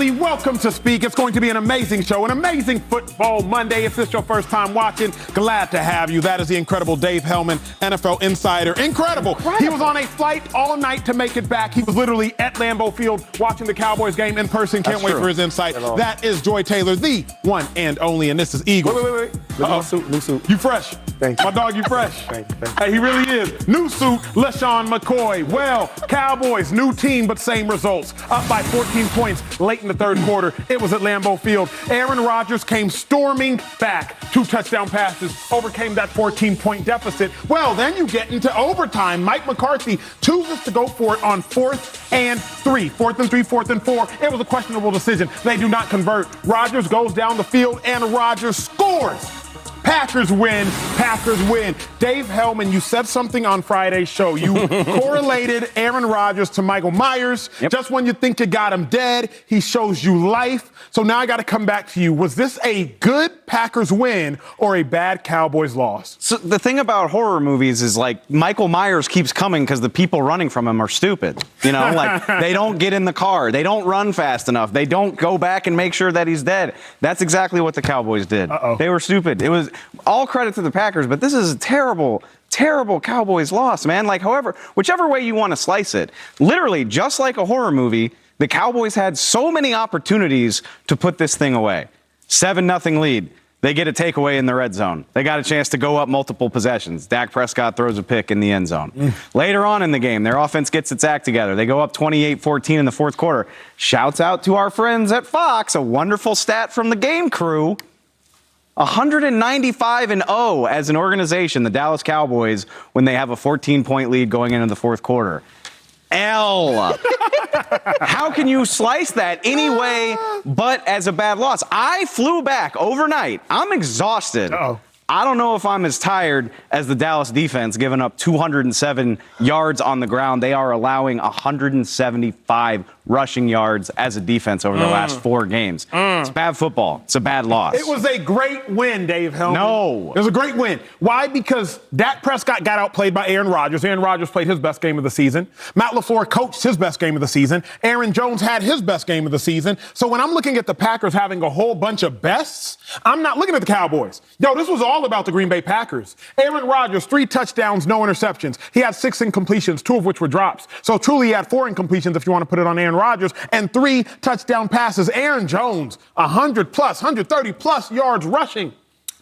everybody. Welcome to Speak. It's going to be an amazing show, an amazing football Monday. If this is your first time watching, glad to have you. That is the incredible Dave Helman, NFL insider. Incredible. He was on a flight all night to make it back. He was literally at Lambeau Field watching the Cowboys game in person. Can't wait for his insight. That is Joy Taylor, the one and only, and this is Eagles. Wait. New suit. You fresh. Thank you. My dog, you fresh. Thank you. Hey, he really is. New suit, LaShawn McCoy. Well, Cowboys, new team, but same results. Up by 14 points late in the third quarter. It was at Lambeau Field. Aaron Rodgers came storming back. 2 touchdown passes, overcame that 14-point deficit. Well, then you get into overtime. Mike McCarthy chooses to go for it on 4th and 3. 4th and 3, 4th and 4. It was a questionable decision. They do not convert. Rodgers goes down the field, and Rodgers scores. Packers win. Dave Helman, you said something on Friday's show. You correlated Aaron Rodgers to Michael Myers. Yep. Just when you think you got him dead, he shows you life. So now I got to come back to you. Was this a good Packers win or a bad Cowboys loss? So the thing about horror movies is, like, Michael Myers keeps coming because the people running from him are stupid. You know, like, they don't get in the car. They don't run fast enough. They don't go back and make sure that he's dead. That's exactly what the Cowboys did. They were stupid. It was all credit to the Packers, but this is a terrible Cowboys loss, man. Like, whichever way you want to slice it, literally just like a horror movie, the Cowboys had so many opportunities to put this thing away. 7-0 lead. They get a takeaway in the red zone. They got a chance to go up multiple possessions. Dak Prescott throws a pick in the end zone. Later on in the game, their offense gets its act together. They go up 28-14 in the fourth quarter. Shouts out to our friends at Fox, a wonderful stat from the game crew. 195-0 as an organization, the Dallas Cowboys, when they have a 14-point lead going into the fourth quarter. How can you slice that any way but as a bad loss? I flew back overnight. I'm exhausted. I don't know if I'm as tired as the Dallas defense, giving up 207 yards on the ground. They are allowing 175 rushing yards as a defense over the last 4 games. It's bad football. It's a bad loss. It was a great win, Dave Helman. No. It was a great win. Why? Because Dak Prescott got outplayed by Aaron Rodgers. Aaron Rodgers played his best game of the season. Matt LaFleur coached his best game of the season. Aaron Jones had his best game of the season. So when I'm looking at the Packers having a whole bunch of bests, I'm not looking at the Cowboys. This was all about the Green Bay Packers. Aaron Rodgers, 3 touchdowns, no interceptions. He had 6 incompletions, 2 of which were drops. So truly he had 4 incompletions if you want to put it on Aaron Rodgers, and 3 touchdown passes. Aaron Jones, 100+, 130+ yards rushing.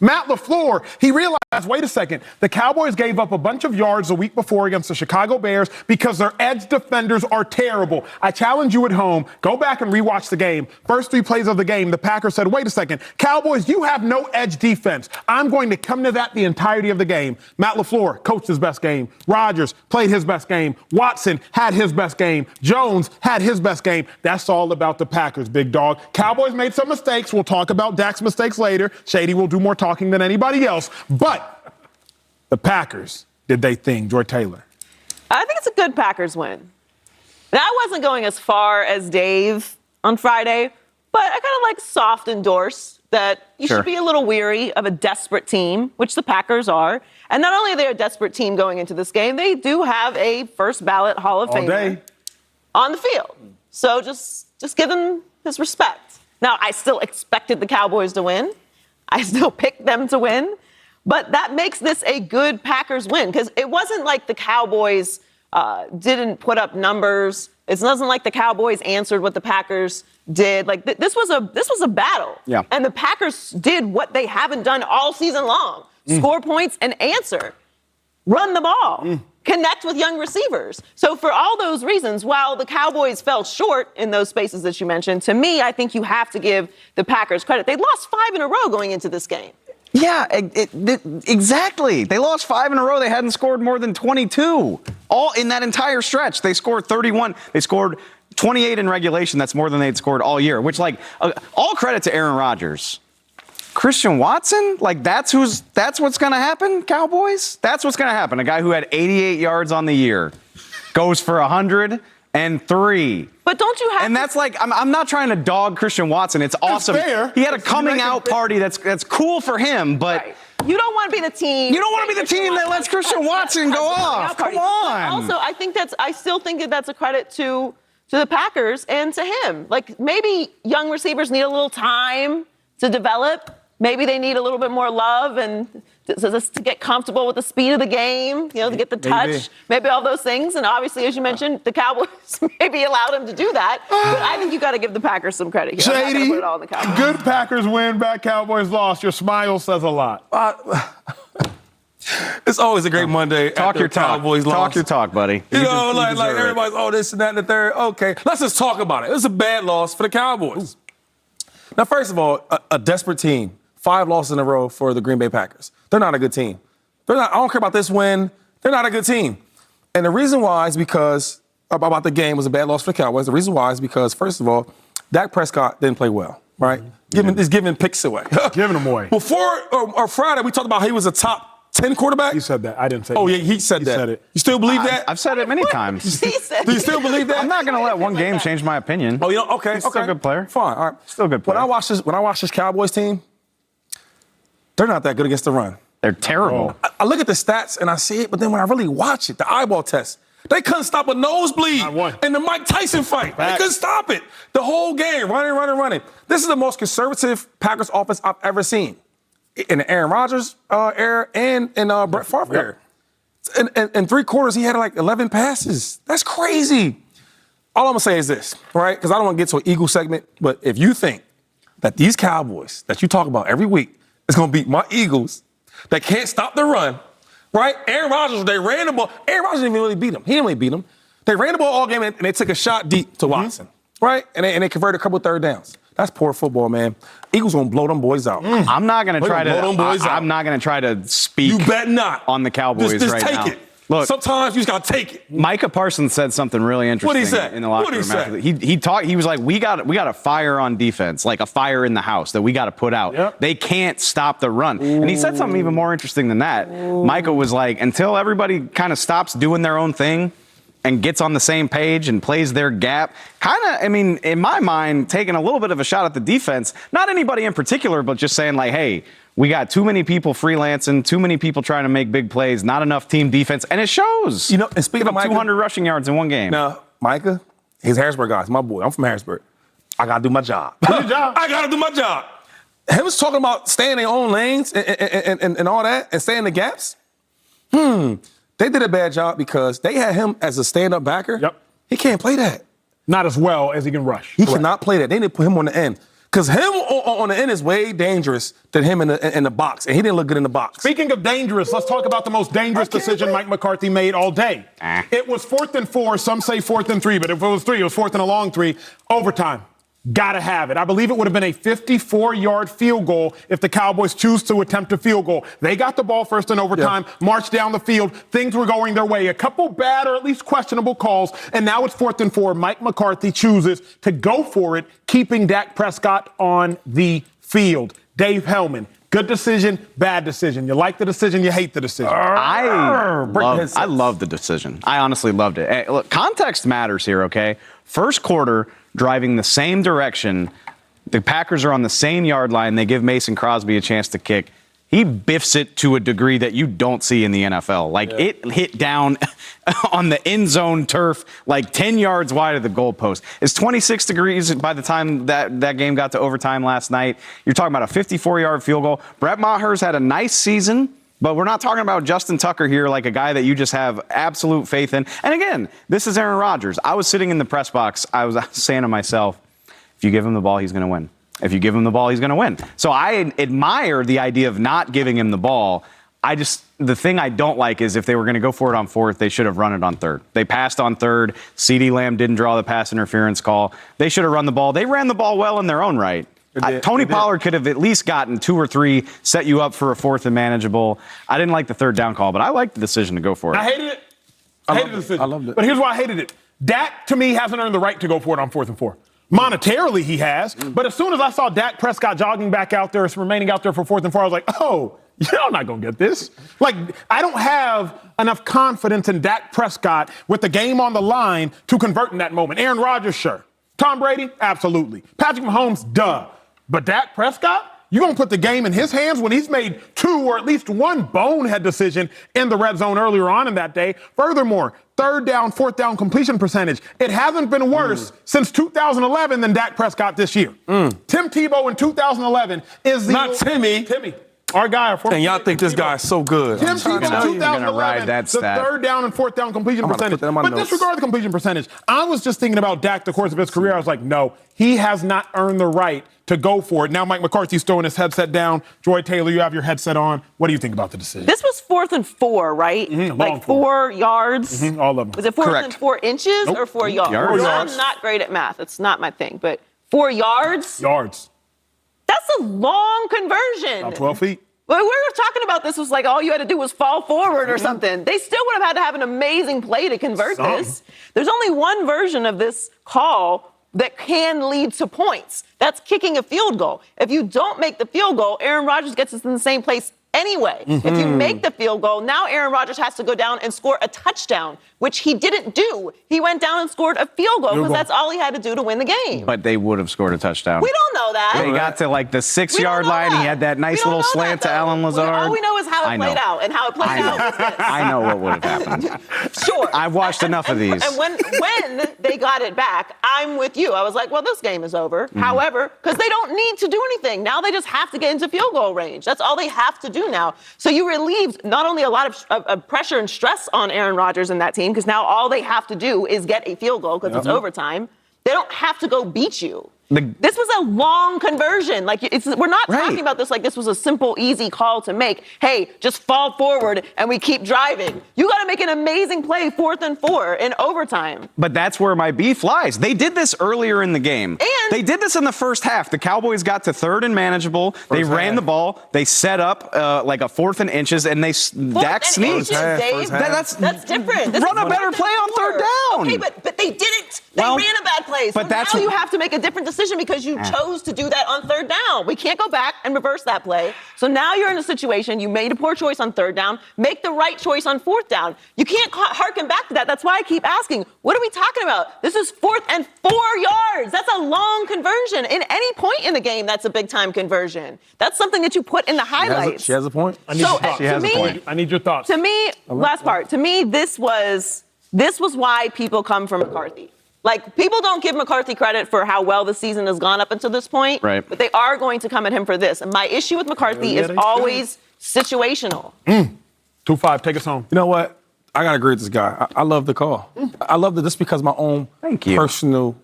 Matt LaFleur, he realized, wait a second, the Cowboys gave up a bunch of yards the week before against the Chicago Bears because their edge defenders are terrible. I challenge you at home, go back and rewatch the game. First 3 plays of the game, the Packers said, wait a second, Cowboys, you have no edge defense. I'm going to come to that the entirety of the game. Matt LaFleur coached his best game. Rodgers played his best game. Watson had his best game. Jones had his best game. That's all about the Packers, big dog. Cowboys made some mistakes. We'll talk about Dak's mistakes later. Shady will do more talking than anybody else. But the Packers did they thing. Joy Taylor. I think it's a good Packers win. Now, I wasn't going as far as Dave on Friday, but I kind of soft endorse that you should be a little weary of a desperate team, which the Packers are. And not only are they a desperate team going into this game, they do have a first ballot Hall of Famer on the field. So just give him his respect. Now, I still expected the Cowboys to win. I still picked them to win. But that makes this a good Packers win because it wasn't like the Cowboys didn't put up numbers. It wasn't like the Cowboys answered what the Packers did. This was a battle. Yeah. And the Packers did what they haven't done all season long. Score points and answer. Run the ball. Connect with young receivers. So for all those reasons, while the Cowboys fell short in those spaces that you mentioned, to me, I think you have to give the Packers credit. They lost 5 in a row going into this game. Yeah, exactly. They lost 5 in a row. They hadn't scored more than 22. All in that entire stretch. They scored 31. They scored 28 in regulation. That's more than they'd scored all year, which, all credit to Aaron Rodgers. Christian Watson? That's what's going to happen, Cowboys? That's what's going to happen. A guy who had 88 yards on the year goes for 103. But don't you have And that's I'm not trying to dog Christian Watson. It's awesome. Fair. He had a coming out party that's cool for him, but right. You don't want to be the team. You don't want to be the team that lets Christian Watson go off. Come on. Also, I still think that that's a credit to to the Packers and to him. Like, maybe young receivers need a little time to develop. Maybe they need a little bit more love and to get comfortable with the speed of the game, to get the touch, maybe all those things. And obviously, as you mentioned, the Cowboys maybe allowed him to do that. But I think you got to give the Packers some credit here. Shady, put it all in the Cowboys. Good Packers win, bad Cowboys loss. Your smile says a lot. It's always a great Monday. Talk your talk. Cowboys loss. Talk your talk, buddy. Like everybody's, this and that and the third. Okay, let's just talk about it. It was a bad loss for the Cowboys. Now, first of all, a desperate team. 5 losses in a row for the Green Bay Packers. They're not a good team. I don't care about this win. They're not a good team. And the reason why is because about the game was a bad loss for the Cowboys. The reason why is because, first of all, Dak Prescott didn't play well, right? He's giving picks away. Giving them away. Before or Friday, we talked about how he was a top 10 quarterback. You said that. I didn't say that. Oh, yeah, he said that. Said it. You still believe that? I've said it many times. He said Do you still believe that? I'm not going to let one game change my opinion. Oh, okay. He's still a good player. Fine, all right. Still a good player. When I watch this Cowboys team, they're not that good against the run. They're terrible. I look at the stats and I see it, but then when I really watch it, the eyeball test, they couldn't stop a nosebleed in the Mike Tyson fight. They couldn't stop it. The whole game, running. This is the most conservative Packers offense I've ever seen. In the Aaron Rodgers era and in Brett Favre era. In 3 quarters, he had like 11 passes. That's crazy. All I'm going to say is this, right? Because I don't want to get to an Eagle segment, but if you think that these Cowboys that you talk about every week is going to beat my Eagles that can't stop the run, right? Aaron Rodgers, they ran the ball. Aaron Rodgers didn't even really beat him. He didn't really beat him. They ran the ball all game, and they took a shot deep to Watson, right? And they converted a couple third downs. That's poor football, man. Eagles gonna blow them boys out. I'm not gonna try to. I'm not gonna try to speak. You bet not on the Cowboys just right now. take it. Look, sometimes you just gotta take it. Micah Parsons said something really interesting. What'd he say? In the locker room after he talked. He was like, "We got a fire on defense, like a fire in the house that we got to put out. Yep. They can't stop the run." And he said something even more interesting than that. Micah was like, "Until everybody kind of stops doing their own thing and gets on the same page and plays their gap," in my mind, taking a little bit of a shot at the defense, not anybody in particular, but just saying like, hey, we got too many people freelancing, too many people trying to make big plays, not enough team defense, and it shows. And speaking of Micah, 200 rushing yards in one game. Now, Micah, he's a Harrisburg guy. He's my boy. I'm from Harrisburg. I got to do my job. Do your job. I got to do my job. Him was talking about staying in their own lanes and all that and staying in the gaps. They did a bad job because they had him as a stand-up backer. Yep. He can't play that. Not as well as he can rush. He cannot play that. They didn't put him on the end. Because him on the end is way dangerous than him in the box. And he didn't look good in the box. Speaking of dangerous, let's talk about the most dangerous decision Mike McCarthy made all day. It was 4th and 4. Some say 4th and 3. But if it was 3, it was 4th and a long 3. Overtime. Gotta have it. I believe it would have been a 54-yard field goal if the Cowboys choose to attempt a field goal. They got the ball first in overtime, marched down the field. Things were going their way. A couple bad or at least questionable calls, and now it's 4th and 4. Mike McCarthy chooses to go for it, keeping Dak Prescott on the field. Dave Helman, good decision, bad decision. You like the decision, you hate the decision. I love the decision. I honestly loved it. Hey, look, context matters here, okay? First quarter, driving the same direction. The Packers are on the same yard line. They give Mason Crosby a chance to kick. He biffs it to a degree that you don't see in the NFL. It hit down on the end zone turf, like 10 yards wide of the goalpost. It's 26 degrees by the time that game got to overtime last night. You're talking about a 54-yard field goal. Brett Maher's had a nice season, but we're not talking about Justin Tucker here, like a guy that you just have absolute faith in. And again, this is Aaron Rodgers. I was sitting in the press box. I was saying to myself, if you give him the ball, he's going to win. If you give him the ball, he's going to win. So I admire the idea of not giving him the ball. The thing I don't like is if they were going to go for it on 4th, they should have run it on 3rd. They passed on 3rd. CeeDee Lamb didn't draw the pass interference call. They should have run the ball. They ran the ball well in their own right. Tony Pollard could have at least gotten 2 or 3, set you up for a 4th and manageable. I didn't like the 3rd down call, but I liked the decision to go for it. I hated it. I hated the decision. I loved it. But here's why I hated it. Dak, to me, hasn't earned the right to go for it on 4th and 4. Monetarily, he has. But as soon as I saw Dak Prescott jogging back out there, remaining out there for 4th and 4, I was like, oh, y'all not going to get this. I don't have enough confidence in Dak Prescott with the game on the line to convert in that moment. Aaron Rodgers, sure. Tom Brady, absolutely. Patrick Mahomes, duh. But Dak Prescott, You're going to put the game in his hands when he's made 2 or at least 1 bonehead decision in the red zone earlier on in that day. Furthermore, 3rd down, 4th down completion percentage. It hasn't been worse since 2011 than Dak Prescott this year. Tim Tebow in 2011 is the... Not Timmy. Timmy. Our guy. And y'all think this guy is so good. Tim Tebow in 2011, that the stat. 3rd down and 4th down completion percentage. But disregard the completion percentage. I was just thinking about Dak the course of his career. I was like, no, he has not earned the right to go for it. Now Mike McCarthy's throwing his headset down. Joy Taylor, you have your headset on. What do you think about the decision? This was 4th and 4, right? Like 4 yards? All of them. Was it 4th and 4 inches or 4 yards? 4 yards. I'm not great at math. It's not my thing. But 4 yards? Yards. That's a long conversion. About 12 feet. When we were talking about this, was like all you had to do was fall forward or something. They still would have had to have an amazing play to convert this. There's only one version of this call that can lead to points. That's kicking a field goal. If you don't make the field goal, Aaron Rodgers gets us in the same place anyway. If you make the field goal, now Aaron Rodgers has to go down and score a touchdown, which he didn't do. He went down and scored a field goal because that's all he had to do to win the game. But they would have scored a touchdown. We don't know that. They got to like the 6-yard line. He had that nice little slant to Alan Lazard. All we know is how it played out, and how it played out was this. I know what would have happened. Sure. I've watched enough of these. And when they got it back, I'm with you. I was like, well, this game is over. However, because they don't need to do anything. Now they just have to get into field goal range. That's all they have to do now. So you relieved not only a lot of pressure and stress on Aaron Rodgers and that team, because now all they have to do is get a field goal because it's overtime. They don't have to go beat you. This was a long conversion. Like we're not talking about this like this was a simple, easy call to make. Hey, just fall forward and we keep driving. You got to make an amazing play, 4th and 4 in overtime. But that's where my beef lies. They did this earlier in the game. And they did this in the first half. The Cowboys got to 3rd and manageable. They ran the ball. They set up like a 4th and inches, and Dak sneaked. That's different. Run a better play on 3rd down. Okay, but they didn't. They ran a bad play. So now you have to make a different decision because you chose to do that on 3rd down. We can't go back and reverse that play. So now you're in a situation, you made a poor choice on 3rd down, make the right choice on 4th down. You can't harken back to that. That's why I keep asking, what are we talking about? This is 4th and 4 yards. That's a long conversion. In any point in the game, that's a big-time conversion. That's something that you put in the highlights. She has a point. I need your thoughts. To me, last part, to me, this was why people come for McCarthy. Like, people don't give McCarthy credit for how well the season has gone up until this point, but they are going to come at him for this. And my issue with McCarthy is always situational. 2-5, take us home. You know what? I got to agree with this guy. I love the call. I love it just because of my own personal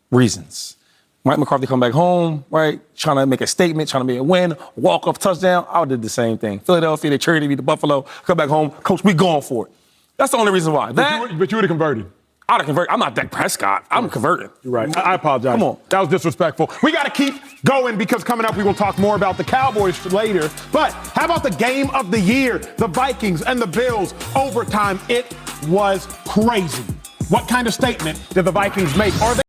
reasons. Mike McCarthy come back home, right, trying to make a statement, trying to make a win, walk-off touchdown. I did the same thing. Philadelphia, they traded me to Buffalo, come back home, coach, we going for it. That's the only reason why. But you would have converted. I'd have converted. I'm not Dak Prescott. I'm converted. You're right. I apologize. Come on. That was disrespectful. We got to keep going because coming up we will talk more about the Cowboys later. But how about the game of the year? The Vikings and the Bills overtime. It was crazy. What kind of statement did the Vikings make? Are they